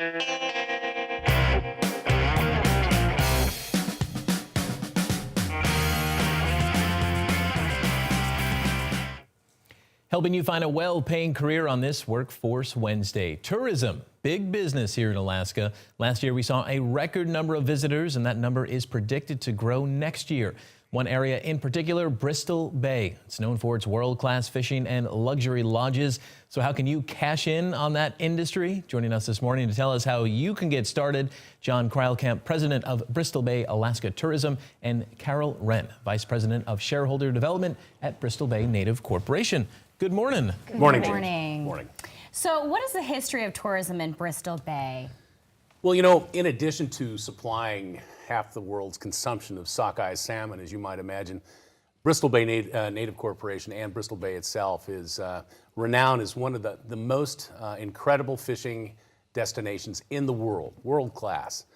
Helping you find a well-paying career on this Workforce Wednesday. Tourism, big business here in Alaska. Last year we saw a record number of visitors, and that number is predicted to grow next year. One area in particular, Bristol Bay. It's known for its world-class fishing and luxury lodges. So how can you cash in on that industry? Joining us this morning to tell us how you can get started, John Kreilkamp, president of Bristol Bay Alaska Tourism, and Carol Wren, vice president of shareholder development at Bristol Bay Native Corporation. Good morning. Good morning. Morning. So what is the history of tourism in Bristol Bay? Well, you know, in addition to supplying half the world's consumption of sockeye salmon, as you might imagine, Bristol Bay Native Corporation and Bristol Bay itself is renowned as one of the most incredible fishing destinations in the world, world class.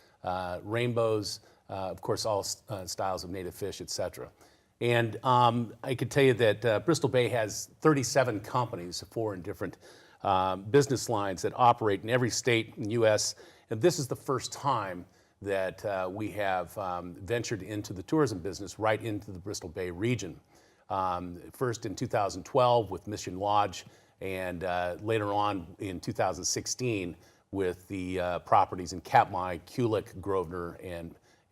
Rainbows, of course, all styles of native fish, etc. And I could tell you that Bristol Bay has 37 companies, 4 in different business lines that operate in every state in the U.S. And this is the first time that we have ventured into the tourism business right into the Bristol Bay region. First in 2012 with Mission Lodge, and later on in 2016 with the properties in Katmai, Kulik, Grosvenor,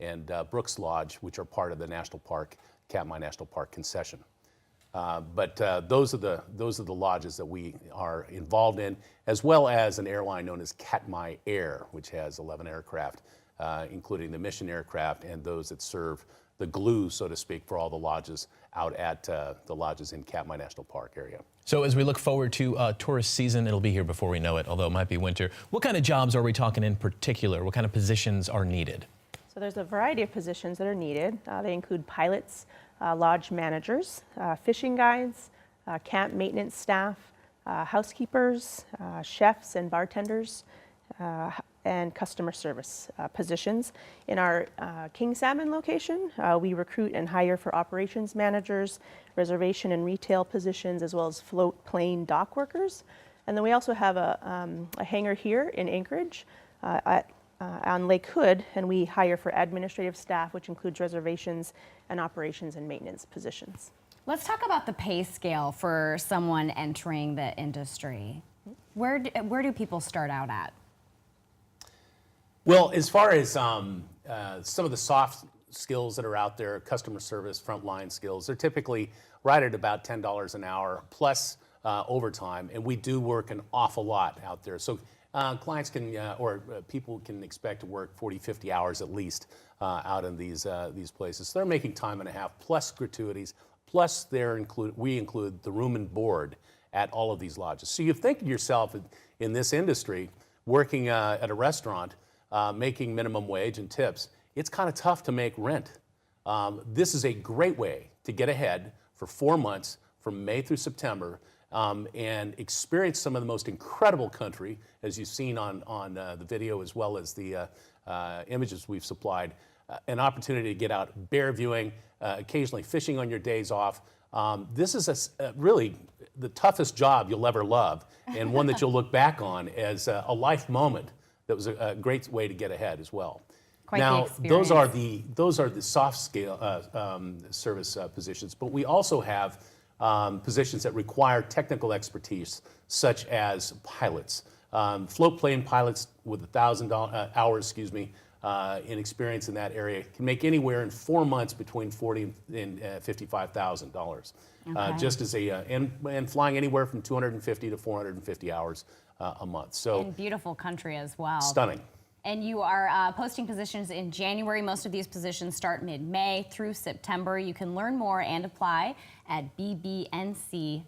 and Brooks Lodge, which are part of the National Park, Katmai National Park concession. But those are the lodges that we are involved in, as well as an airline known as Katmai Air, which has 11 aircraft, including the mission aircraft and those that serve the glue, so to speak, for all the lodges out at the lodges in Katmai National Park area. So as we look forward to tourist season, it'll be here before we know it, although it might be winter. What kind of jobs are we talking in particular? What kind of positions are needed? So there's a variety of positions that are needed. They include pilots, lodge managers, fishing guides, camp maintenance staff, housekeepers, chefs and bartenders, and customer service positions. In our King Salmon location, we recruit and hire for operations managers, reservation and retail positions, as well as float plane dock workers. And then we also have a hangar here in Anchorage on Lake Hood, and we hire for administrative staff, which includes reservations and operations and maintenance positions. Let's talk about the pay scale for someone entering the industry. Where do people start out at? Well, as far as some of the soft skills that are out there, customer service, frontline skills, they're typically right at about $10 an hour plus overtime, and we do work an awful lot out there. So clients can, or people can expect to work 40, 50 hours at least out in these places. So they're making time and a half plus gratuities, plus we include the room and board at all of these lodges. So you think of yourself in this industry, working at a restaurant, making minimum wage and tips. It's kind of tough to make rent. This is a great way to get ahead for 4 months from May through September, and experience some of the most incredible country, as you've seen on the video, as well as the images we've supplied. An opportunity to get out bear viewing, occasionally fishing on your days off. This is really the toughest job you'll ever love, and one that you'll look back on as a life moment. That was a great way to get ahead as well. Quite now, the those are the soft scale service positions, but we also have positions that require technical expertise, such as pilots. Float plane pilots with 1,000 hours, in experience in that area can make anywhere in 4 months between $40,000 and $55,000. Okay. Just as and flying anywhere from 250 to 450 hours a month. So in beautiful country as well. Stunning. And you are posting positions in January. Most of these positions start mid-May through September. You can learn more and apply at bbnc.net.